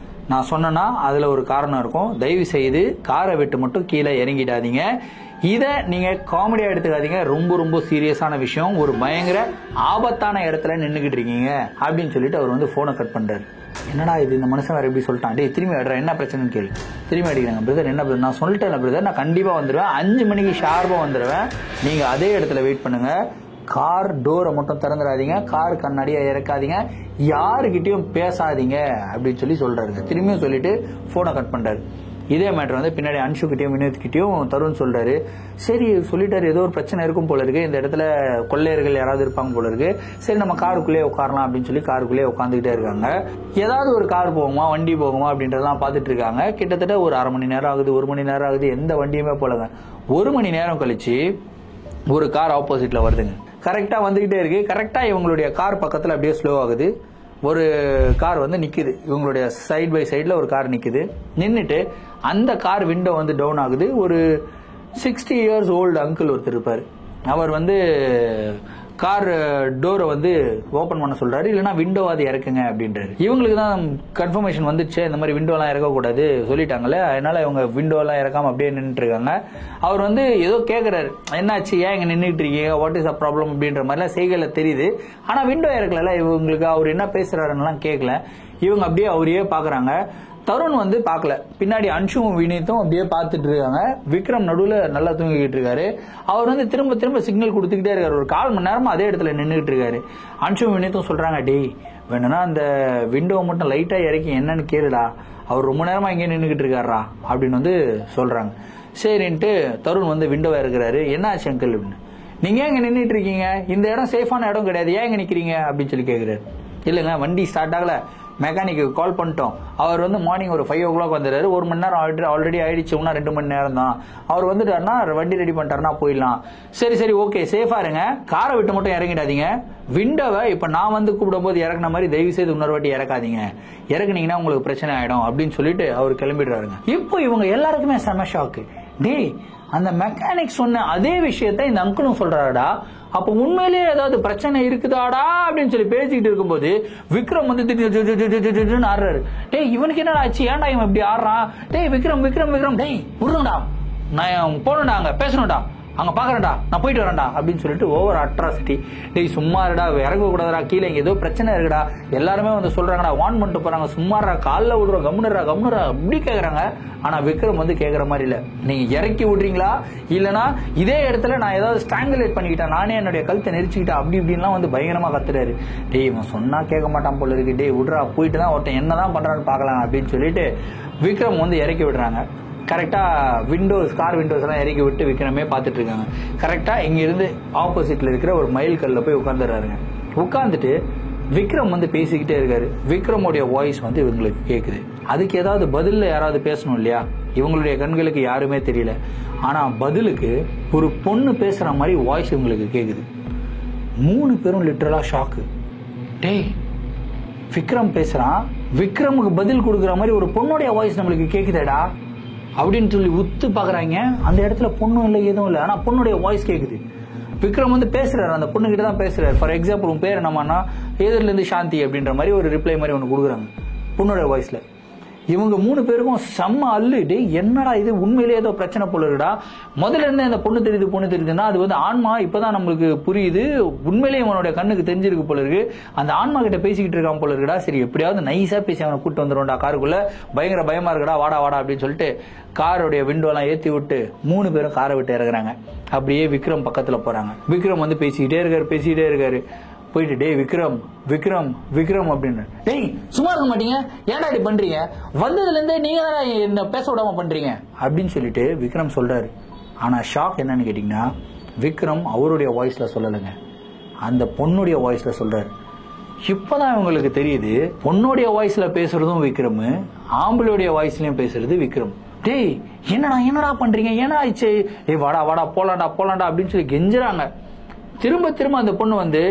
நான் சொன்னா அதுல ஒரு காரணம் இருக்கும், தயவு செய்து காரை விட்டு மட்டும் கீழே இறங்கிடாதீங்க, இத நீங்க காமெடியா எடுத்துக்காதீங்க, ரொம்ப சீரியஸான விஷயம், ஒரு பயங்கர ஆபத்தான இடத்துல நின்னுகிட்டு இருக்கீங்க அப்படின்னு சொல்லிட்டு அவர் வந்து போனை கட் பண்றாரு. என்னடா இது, இந்த மனுஷன் வேற எப்படி சொல்லிட்டான், டேய் திரும்பி அடிற, என்ன பிரச்சனைன்னு கேள்வி. திரும்பி அடிக்கிறாங்க. பிரதர் என்ன பிரதர், நான் சொல்லிட்டேன் பிரதர், நான் கண்டிப்பா வந்துடுவேன், 5 மணிக்கு ஷார்ப்பா வந்துடுவேன், நீங்க அதே இடத்துல வெயிட் பண்ணுங்க, கார் டோரை மட்டும் திறந்துடாதீங்க, கார் கண்ணாடியா இறக்காதீங்க, யாருக்கிட்டையும் பேசாதீங்க அப்படின்னு சொல்லி சொல்றாருங்க. திரும்பியும் சொல்லிட்டு போனை கட் பண்றாரு. இதே மேட்டர் வந்து பின்னாடி அன்ஷு கிட்டையும் வினோத் கிட்டையும் தருண் சொல்றாரு. சரி சொல்லிட்டாரு, ஏதோ ஒரு பிரச்சனை இருக்கும் போல இருக்கு, இந்த இடத்துல கொள்ளையர்கள் யாராவது இருப்பாங்க போல இருக்கு, சரி நம்ம காருக்குள்ளே உட்காரலாம் அப்படின்னு சொல்லி காருக்குள்ளே உட்காந்துக்கிட்டே இருக்காங்க. ஏதாவது ஒரு கார் போகுமா, வண்டி போகுமா அப்படின்றதெல்லாம் பார்த்துட்டு இருக்காங்க. கிட்டத்தட்ட ஒரு 1/2 மணி நேரம் ஆகுது, 1 மணி நேரம் ஆகுது, எந்த வண்டியுமே போலங்க. 1 மணி நேரம் கழிச்சு ஒரு கார் ஆப்போசிட்ல வருதுங்க. கரெக்டா வந்துகிட்டே இருக்கு. கரெக்டா இவங்களுடைய கார் பக்கத்துல அப்படியே ஸ்லோ ஆகுது. ஒரு கார் வந்து நிக்குது, இவங்களுடைய சைட் பை சைட்ல ஒரு கார் நிக்குது. நின்னுட்டு அந்த கார் விண்டோ வந்து டவுன் ஆகுது. ஒரு 60 இயர்ஸ் ஓல்டு அங்கிள் ஒருத்தர் இருப்பாரு. அவர் வந்து கார் டோரை வந்து ஓபன் பண்ண சொல்றாரு, இல்லைன்னா விண்டோவாது இறக்குங்க அப்படின்றாரு. இவங்களுக்கு தான் கன்ஃபர்மேஷன் வந்துச்சு, இந்த மாதிரி விண்டோலாம் இறக்கக்கூடாது சொல்லிட்டாங்கல்ல, அதனால இவங்க விண்டோலாம் இறக்காம அப்படியே நின்றுட்டு இருக்காங்க. அவர் வந்து ஏதோ கேட்கறாரு, என்னாச்சு, ஏன் இங்க நின்றுட்டு இருக்கீங்க, வாட் இஸ் அ ப்ராப்ளம் அப்படின்ற மாதிரிலாம் செய்கையில தெரியுது. ஆனா விண்டோ இறக்கல, இவங்களுக்கு அவர் என்ன பேசுறாருன்னு கேட்கல. இவங்க அப்படியே அவரையே பாக்குறாங்க. தருண் வந்து பார்க்கல, பின்னாடி அன்ஷுவும் வினீத்தும் அப்படியே பார்த்துட்டு இருக்காங்க. விக்ரம் நடுவில் நல்லா தூங்கிக்கிட்டு இருக்காரு. அவர் வந்து திரும்ப திரும்ப சிக்னல் கொடுத்துக்கிட்டே இருக்காரு. ஒரு 1/4 மணி நேரமா அதே இடத்துல நின்றுட்டு இருக்காரு. அன்ஷுவும் வினீத்தும் சொல்றாங்க, டேய் வேணும்னா அந்த விண்டோவை மட்டும் லைட்டா இறக்கி என்னன்னு கேளுடா, அவர் ரொம்ப நேரமா இங்கே நின்றுகிட்டு இருக்காரா அப்படின்னு வந்து சொல்றாங்க. சரின்ட்டு தருண் வந்து விண்டோவை இறக்குறாரு. என்ன ஆச்சு அங்கிள் அப்படின்னு. நீங்க ஏன் இங்க நின்றுட்டு இருக்கீங்க, இந்த இடம் சேஃபான இடம் கிடையாது, ஏன் இங்க நிக்கிறீங்க அப்படின்னு சொல்லி கேட்கிறாரு. இல்லைங்க வண்டி ஸ்டார்ட் ஆகல, மெக்கானிக்கு கால் பண்ணிட்டோம், அவர் வந்து மார்னிங் ஒரு 5 o'clock வந்துடுறாரு, 1 மணி நேரம் ஆல்ரெடி ஆயிடுச்சு, 2 மணி நேரம் தான், அவர் வந்துட்டாருன்னா வண்டி ரெடி பண்ணிட்டாருன்னா போயிடலாம். சரி சரி ஓகே சேஃபா இருங்க, காரை விட்டு மட்டும் இறங்கிடாதீங்க, விண்டோவை இப்ப நான் வந்து கூப்பிடும் போது இறக்குன மாதிரி தயவு செய்து இன்னொரு வாட்டி இறக்காதீங்க, இறக்குனீங்கன்னா உங்களுக்கு பிரச்சனை ஆயிடும் அப்படின்னு சொல்லிட்டு அவர் கிளம்பிடுறாருங்க. இப்போ இவங்க எல்லாருக்குமே செம ஷாக்கு. டேய் அந்த மெக்கானிக் சொன்ன அதே விஷயத்த இந்த அங்கிளும் சொல்றாடா, அப்ப உண்மையிலேயே ஏதாவது பிரச்சனை இருக்குதாடா அப்படின்னு சொல்லி பேசிக்கிட்டு இருக்கும்போது விக்ரம் வந்து ஆடுறாரு. டேய் இவனுக்கு என்ன ஆச்சு, ஏன்டா இவன் இப்படி ஆடுறான், டேய் விக்ரம் விக்ரம் விக்ரம் டேய் விடுறா, நான் போனடா, அங்க பேசணும்டா, அங்க பாக்குறேன்டா, நான் போயிட்டு வரேன்டா அப்படின்னு சொல்லிட்டு ஓவர் அட்ராசிட்டி. டேய் சும்மா இருடா, இறங்க கூடாதுடா, கீழே இங்க ஏதோ பிரச்சனை இருக்குடா, எல்லாருமே வந்து சொல்றாங்கடா, வார்ன் பண்ணிட்டு போறாங்க, சும்மாடா, காலில் விடுறோம், கம்முனுரா கம்முனுரா அப்படி கேக்குறாங்க. ஆனா விக்ரம் வந்து கேக்குற மாதிரி இல்ல, நீங்க இறக்கி விடுறீங்களா இல்லனா இதே இடத்துல நான் ஏதாவது ஸ்ட்ராங்குலேட் பண்ணிக்கிட்டேன், நானே என்னுடைய கழுத்தை நெரிச்சுக்கிட்டேன் அப்படி இப்படின்லாம் வந்து பயங்கரமா கத்துறாரு. டேய் இவன் சொன்னா கேட்க மாட்டான் போல இருக்கு, டேய் விடுறா, போயிட்டு தான் ஒருத்தன் என்னதான் பண்றான்னு பாக்கலாம் அப்படின்னு சொல்லிட்டு விக்ரம் வந்து இறக்கி விடுறாங்க. கரெக்டா விண்டோஸ், கார் விண்டோஸ் எல்லாம் இறக்கி விட்டு விக்ரமே பார்த்துட்டு இருக்காங்க. கரெக்டா இங்க இருந்து ஆப்போசிட்ல இருக்கிற ஒரு மயில் கல்ல போய் உட்காந்துறாருங்க. உட்காந்துட்டு விக்ரம் வந்து பேசிக்கிட்டே இருக்காரு. விக்ரமுடைய வாய்ஸ் வந்து இவங்களுக்கு கேக்குது. அதுக்கு ஏதாவது பதில்ல யாராவது பேசணும் இல்லையா, இவங்களுடைய கண்களுக்கு யாருமே தெரியல. ஆனா பதிலுக்கு ஒரு பொண்ணு பேசுற மாதிரி வாய்ஸ் இவங்களுக்கு கேக்குது. 3 பேரும் லிட்டரலா ஷாக்கு. டேய் விக்ரம் பேசுறான், விக்ரமுக்கு பதில் கொடுக்குற மாதிரி ஒரு பொண்ணுடைய வாய்ஸ் நம்மளுக்கு கேக்குதேடா அப்படின்னு சொல்லி உத்து பாக்குறாங்க. அந்த இடத்துல பொண்ணும் இல்லை எதுவும் இல்லை, ஆனா பொண்ணுடைய வாய்ஸ் கேக்குது. விக்ரம் வந்து பேசுறாரு, அந்த பொண்ணு கிட்ட தான் பேசுறாரு. ஃபார் எக்ஸாம்பிள் உன் பேர் என்னமானா, எதிரில இருந்து சாந்தி அப்படின்ற மாதிரி ஒரு ரிப்ளை மாதிரி ஒன்று கொடுக்குறாங்க பொண்ணுடைய வாய்ஸ்ல. இவங்க 3 பேருக்கும் செம்ம அல்லு. டே என்னடா இது, உண்மையிலேயே ஏதோ பிரச்சனை போல இருக்குடா, முதல்ல இருந்து அந்த பொண்ணு தெரியுதுன்னா அது வந்து ஆன்மா, இப்பதான் நம்மளுக்கு புரியுது, உண்மையிலேயே அவனுடைய கண்ணுக்கு தெரிஞ்சிருக்கு போல இருக்கு, அந்த ஆன்மா கிட்ட பேசிக்கிட்டு இருக்கான் போல இருக்குடா, சரி எப்படியாவது நைஸா பேசி அவனை கூட்டு வந்துடும்டா, காருக்குள்ள பயங்கர பயமா இருக்குடா, வாடா வாடா அப்படின்னு சொல்லிட்டு காரோடைய விண்டோ எல்லாம் ஏத்தி விட்டு 3 பேரும் காரை விட்டு இறங்குறாங்க. அப்படியே விக்ரம் பக்கத்துல போறாங்க. விக்ரம் வந்து பேசிக்கிட்டே இருக்காரு. போயிட்டு டே விக்ரம் விக்ரம் விக்ரம் அப்படின்னு, டேய் சும்மா இருக்க மாட்டீங்க, ஏன்டா இப்படி பண்றீங்க, வந்ததுல இருந்தே நீங்க தான் என்ன பேச விடாம பண்றீங்க அப்படின்னு சொல்லிட்டு விக்ரம் சொல்றாரு. ஆனா ஷாக் என்னன்னு கேட்டீங்கன்னா, விக்ரம் அவருடைய வாய்ஸ்ல சொல்லலைங்க, அந்த பொண்ணுடைய வாய்ஸ்ல சொல்றாரு. இப்பதான் இவங்களுக்கு தெரியுது, பொண்ணுடைய வாய்ஸ்ல பேசுறதும் விக்ரம், ஆம்பளுடைய வாய்ஸ்லயும் பேசுறது விக்ரம். டேய் என்னடா பண்றீங்க, ஏன்னா ஆயிடுச்சு, ஏய் வாடா வாடா போலாண்டா அப்படின்னு சொல்லி கெஞ்சுறாங்க. திரும்ப அந்த பொண்ணு வந்து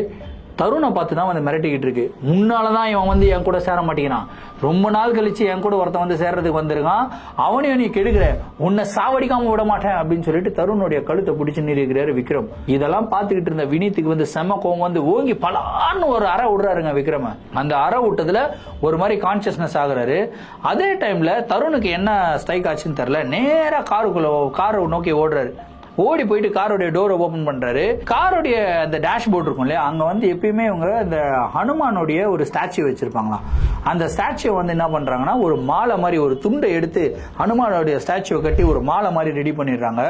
தருணை பார்த்து தான் வந்து மிரட்டிக்கிட்டு இருக்கு. முன்னாலதான் இவன் வந்து என் கூட சேர மாட்டேங்கிறான், ரொம்ப நாள் கழிச்சு என் கூட ஒருத்தன் வந்து சேர்றதுக்கு வந்திருக்கான், அவனையும் நீ கெடுக்கிற, உன்னை சாவடிக்காம விட மாட்டேன் அப்படின்னு சொல்லிட்டு தருணுடைய கழுத்தை பிடிச்சு நிறுக்கிறாரு விக்ரம். இதெல்லாம் பார்த்துக்கிட்டு இருந்த வினீத்துக்கு வந்து செம்ம கோவம் வந்து ஓங்கி பலான்னு ஒரு அறை விடுறாருங்க விக்ரம. அந்த அறை விட்டதுல ஒரு மாதிரி கான்சியஸ்னஸ் ஆகுறாரு. அதே டைம்ல தருணுக்கு என்ன ஸ்ட்ரைக் ஆச்சுன்னு தெரியல, நேரா காரை நோக்கி ஓடுறாரு. ஓடி போயிட்டு காரோடைய டோரை ஓபன் பண்றாரு. காரோடைய அந்த டேஷ்போர்ட் இருக்கும் இல்லையா, அங்க வந்து எப்பயுமே இவங்க இந்த ஹனுமானுடைய ஒரு ஸ்டாச்சு வச்சிருப்பாங்களாம். அந்த ஸ்டாச்சுவை வந்து என்ன பண்றாங்கன்னா, ஒரு மாலை மாதிரி ஒரு துண்டை எடுத்து ஹனுமானுடைய ஸ்டாச்சுவை கட்டி ஒரு மாலை மாதிரி ரெடி பண்ணிடுறாங்க.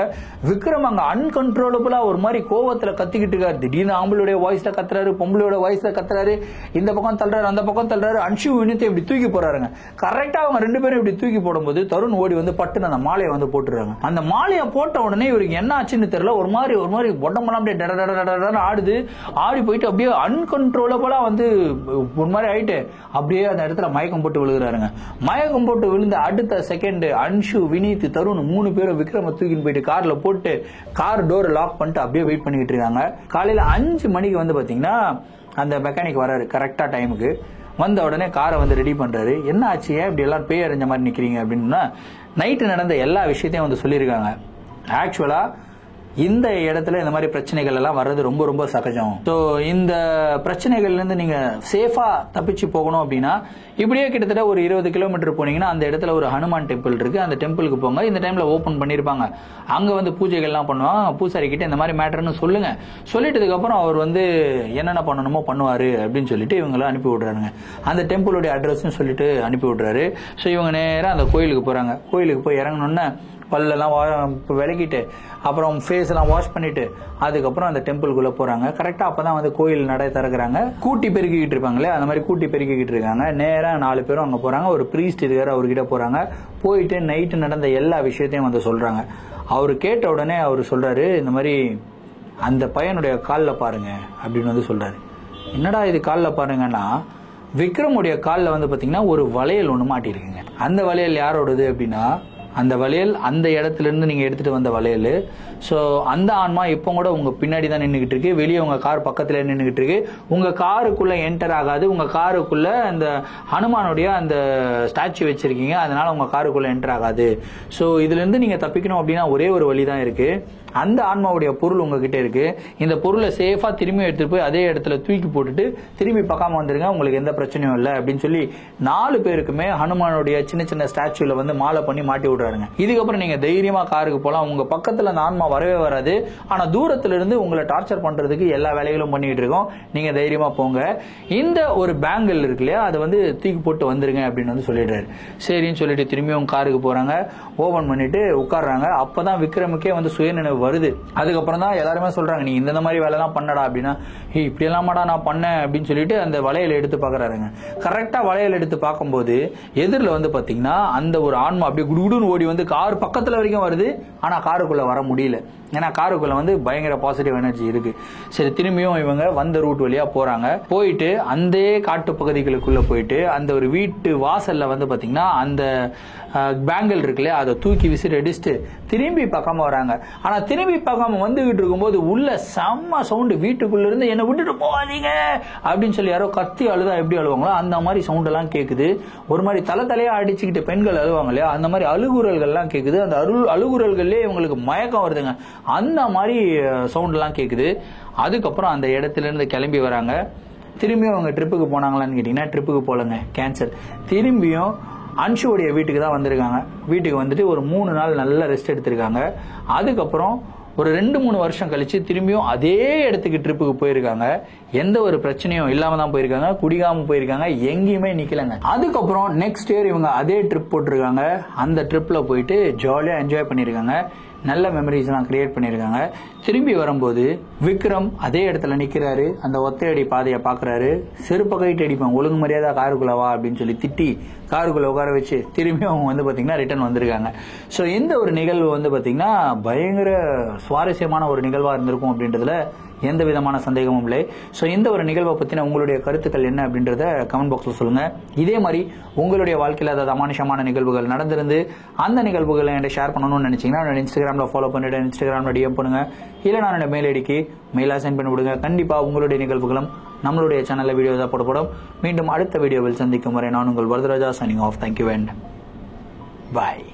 விக்ரம் அங்க அன்கன்ட்ரோலபிளா ஒரு மாதிரி கோவத்துல கத்திக்கிட்டு இருக்காரு. திடீர்னு ஆம்பளுடைய வாய்ஸ்ல கத்துறாரு, பொம்பளையோட வாய்ஸ்ல கத்துறாரு, இந்த பக்கம் தள்ளுறாரு, அந்த பக்கம் தள்ளுறாரு. அன்ஷு வினித்தை இப்படி தூக்கி போறாருங்க. கரெக்டா அவங்க 2 பேரும் இப்படி தூக்கி போடும்போது தருண் ஓடி வந்து பட்டுன்னு அந்த மாலையை வந்து போட்டுறாங்க. அந்த மாலையை போட்ட உடனே இவருக்கு என்ன ஆச்சுன்னு தெரியல, ஒரு மாதிரி உடம்பெல்லாம் அப்படியே ஆடுது. ஆடி போயிட்டு அப்படியே அன்கன்ட்ரோலபிளா வந்து ஒரு மாதிரி ஆயிட்டு அப்படியே அந்த இடத்துல மயக்கம் போட்டு விழுகிறாருங்க. மயக்கம் போட்டு விழுந்த அடுத்த செகண்ட் அன்ஷு, வினீத், தருண் 3 பேரும் விக்ரம தூக்கின்னு போயிட்டு கார்ல போட்டு கார் டோர் லாக் பண்ணிட்டு அப்படியே வெயிட் பண்ணிட்டு இருக்காங்க. காலையில 5 மணிக்கு வந்து பாத்தீங்கன்னா அந்த மெக்கானிக் வராரு கரெக்டா டைமுக்கு. வந்த உடனே காரை வந்து ரெடி பண்றாரு. என்ன ஆச்சு, ஏன் இப்படி எல்லாம் பேய் அறிஞ்ச மாதிரி நிக்கிறீங்க அப்படின்னா, நைட்டு நடந்த எல்லா விஷயத்தையும் வந்து சொல்லியிருக்காங்க. ஆக்சுவலா இந்த இடத்துல இந்த மாதிரி பிரச்சனைகள் எல்லாம் வர்றது ரொம்ப ரொம்ப சகஜம். ஸோ இந்த பிரச்சனைகள்ல இருந்து நீங்க சேஃபா தப்பிச்சு போகணும் அப்படின்னா இப்படியே கிட்டத்தட்ட ஒரு 20 கிலோமீட்டர் போனீங்கன்னா அந்த இடத்துல ஒரு ஹனுமான் டெம்பிள் இருக்கு. அந்த டெம்பிளுக்கு போங்க. இந்த டைம்ல ஓபன் பண்ணிருப்பாங்க. அங்க வந்து பூஜைகள்லாம் பண்ணுவாங்க. பூசாரி கிட்ட இந்த மாதிரி மேட்டர்னு சொல்லுங்க. சொல்லிட்டதுக்கு அப்புறம் அவர் வந்து என்னென்ன பண்ணணுமோ பண்ணுவாரு அப்படின்னு சொல்லிட்டு இவங்களை அனுப்பி விடுறாங்க. அந்த டெம்பிளுடைய அட்ரஸ் சொல்லிட்டு அனுப்பி விடுறாரு. ஸோ இவங்க நேரம் அந்த கோயிலுக்கு போறாங்க. கோயிலுக்கு போய் இறங்கணும்னா பல்லெல்லாம் விளக்கிட்டு அப்புறம் ஃபேஸ் எல்லாம் வாஷ் பண்ணிட்டு அதுக்கப்புறம் அந்த டெம்பிள்குள்ள போறாங்க. கரெக்டா அப்பதான் வந்து கோயில் நடை திறக்கிறாங்க. கூட்டி பெருக்கிட்டு இருப்பாங்களே அந்த மாதிரி கூட்டி பெருக்கிட்டு இருக்காங்க. நேரா 4 பேரும் அங்க போறாங்க. ஒரு பிரீஸ்ட் இருக்காரு, அவர்கிட்ட போறாங்க. போயிட்டு நைட்டு நடந்த எல்லா விஷயத்தையும் வந்து சொல்றாங்க. அவரு கேட்ட உடனே அவர் சொல்றாரு, இந்த மாதிரி அந்த பையனுடைய காலில் பாருங்க அப்படின்னு வந்து சொல்றாரு. என்னடா இது காலில் பாருங்கன்னா, விக்ரமுடைய காலில் வந்து பாத்தீங்கன்னா ஒரு வளையல் ஒன்று மாட்டிருக்குங்க. அந்த வளையல் யாரோடது அப்படின்னா, அந்த வளையல் அந்த இடத்துல இருந்து நீங்க எடுத்துட்டு வந்த வளையல். ஸோ அந்த ஆன்மா இப்போ கூட உங்க பின்னாடி தான் நின்றுகிட்டு இருக்கு. வெளியே உங்க கார் பக்கத்துல நின்றுகிட்டு இருக்கு. உங்க காருக்குள்ள என்டர் ஆகாது. உங்க காருக்குள்ள அந்த ஹனுமானுடைய அந்த ஸ்டாச்சு வச்சிருக்கீங்க, அதனால உங்க காருக்குள்ள என்டர் ஆகாது. ஸோ இதுல இருந்து நீங்க தப்பிக்கணும் அப்படின்னா ஒரே ஒரு வழி தான் இருக்கு. அந்த ஆன்மாவுடைய பொருள் உங்ககிட்ட இருக்கு. இந்த பொருளை சேஃபா திரும்பி எடுத்துட்டு போய் அதே இடத்துல தூக்கி போட்டுட்டு திரும்பி பார்க்காம வந்துருங்க, உங்களுக்கு எந்த பிரச்சனையும் இல்லை அப்படின்னு சொல்லி 4 பேருக்குமே ஹனுமானுடைய சின்ன சின்ன ஸ்டாச்சுல வந்து மாலை பண்ணி மாட்டி விடுறாருங்க. இதுக்கப்புறம் நீங்க தைரியமா காருக்கு போலாம். உங்க பக்கத்துல அந்த ஆன்மா வரவே வராது. ஆனா தூரத்துல இருந்து உங்களை டார்ச்சர் பண்றதுக்கு எல்லா வேலைகளும் பண்ணிட்டு இருக்கோம். நீங்க தைரியமா போங்க. இந்த ஒரு பேங்கிள் இருக்கு இல்லையா, அதை வந்து தூக்கி போட்டு வந்துருங்க அப்படின்னு வந்து சொல்லிடுறாரு. சரின்னு சொல்லிட்டு திரும்பியும் காருக்கு போறாங்க. ஓபன் பண்ணிட்டு உட்கார்றாங்க. அப்பதான் விக்ரமுக்கே வந்து சுயநினைவு வருது. அதுக்கப்புறம் தான் எல்லாருமே சொல்றாங்க, நீ இந்த மாதிரி வேலை எல்லாம் பண்ணடா அப்படின்னா, இப்படி எல்லாமாடா நான் பண்ணேன் அப்படின்னு சொல்லிட்டு அந்த வளையல் எடுத்து பாக்குறாருங்க. கரெக்டா வளையல் எடுத்து பார்க்கும்போது எதிரில் வந்து பாத்தீங்கன்னா அந்த ஒரு ஆன்மா அப்படியே குடுகுடுன்னு ஓடி வந்து கார் பக்கத்துல வரைக்கும் வருது. ஆனா காருக்குள்ள வர முடியல. ஏன்னா காருக்குள்ள வந்து பயங்கர பாசிட்டிவ் எனர்ஜி இருக்கு. சரி, திரும்பியும் இவங்க வந்த ரூட் வழியா போறாங்க. போயிட்டு அந்த காட்டு பகுதிகளுக்குள்ள போயிட்டு அந்த ஒரு வீட்டு வாசல்ல வந்து பாத்தீங்கன்னா அந்த பேங்கிள் இருக்குல்ல, அதை தூக்கி விசிறி அடிச்சுட்டு திரும்பி பார்க்காம வராங்க. ஆனா திரும்பி பார்க்காம வந்துகிட்டு இருக்கும்போது உள்ள செம்ம சவுண்டு. வீட்டுக்குள்ள இருந்து என்னை விட்டுட்டு போகாதீங்க அப்படின்னு சொல்லி யாரோ கத்தி அழுதா எப்படி அழுவாங்களோ அந்த மாதிரி சவுண்ட் எல்லாம் கேக்குது. ஒரு மாதிரி தலையா அடிச்சுக்கிட்டு பெண்கள் அழுவாங்க இல்லையா, அந்த மாதிரி அழுகுறல்கள் எல்லாம் கேக்குது. அந்த அழுகுறல்களே இவங்களுக்கு மயக்கம் வருதுங்க. அந்த மாதிரி சவுண்ட் எல்லாம் கேக்குது. அதுக்கப்புறம் அந்த இடத்துல இருந்து கிளம்பி வராங்க. திரும்பியும் அவங்க ட்ரிப்புக்கு போனாங்களான்னு கேட்டீங்கன்னா ட்ரிப்புக்கு போலங்க, கேன்சல். திரும்பியும் அன்ஷுவோடைய வீட்டுக்கு தான் வந்திருக்காங்க. வீட்டுக்கு வந்துட்டு ஒரு 3 நாள் நல்ல ரெஸ்ட் எடுத்திருக்காங்க. அதுக்கப்புறம் ஒரு 2-3 வருஷம் கழிச்சு திரும்பியும் அதே இடத்துக்கு ட்ரிப்புக்கு போயிருக்காங்க. எந்த ஒரு பிரச்சனையும் இல்லாம தான் போயிருக்காங்க. குடிக்காம போயிருக்காங்க. எங்கேயுமே நிக்கலங்க. அதுக்கப்புறம் நெக்ஸ்ட் இயர் இவங்க அதே ட்ரிப் போட்டிருக்காங்க. அந்த ட்ரிப்ல போயிட்டு ஜாலியா என்ஜாய் பண்ணிருக்காங்க. நல்ல மெமரிஸ் எல்லாம் கிரியேட் பண்ணிருக்காங்க. திரும்பி வரும்போது விக்ரம் அதே இடத்துல நிக்கிறாரு. அந்த ஒத்தையடி பாதையை பாக்குறாரு. செருப்ப கைட்டு அடிப்பான், ஒழுங்கு மரியாதை காருக்குள்ள வா அப்படின்னு சொல்லி திட்டி காருக்குள்ள உட்கார வச்சு திரும்பி அவங்க வந்து பாத்தீங்கன்னா ரிட்டர்ன் வந்திருக்காங்க. சோ இந்த ஒரு நிகழ்வு வந்து பாத்தீங்கன்னா பயங்கர சுவாரஸ்யமான ஒரு நிகழ்வா இருந்திருக்கும் அப்படின்றதுல எந்த விதமான சந்தேகமும் இல்லை. சோ இந்த ஒரு நிகழ்வை பத்தின உங்களுடைய கருத்துக்கள் என்ன அப்படின்றத கமெண்ட் பாக்ஸ்ல சொல்லுங்க. இதே மாதிரி உங்களுடைய வாழ்க்கையில ஏதாவது அமானுஷமான நிகழ்வுகள் நடந்திருந்து அந்த நிகழ்வுகளை என்கிட்ட ஷேர் பண்ணணும்னு நினைச்சீங்கன்னா இன்ஸ்டாகிராம்ல ஃபாலோ பண்ணிட்டு இன்ஸ்டாகிராம்ல டிஎம் பண்ணுங்க. இல்ல நான் மெயில் ஐடிக்கு மெயிலா சென்ட் பண்ணி விடுங்க. கண்டிப்பா உங்களுடைய நிகழ்வுகளும் நம்மளுடைய சேனல்ல வீடியோஸா போடப்படும். மீண்டும் அடுத்த வீடியோவில் சந்திக்கும் வரை நான் உங்கள் Varadaraja signing off. Thank you and bye.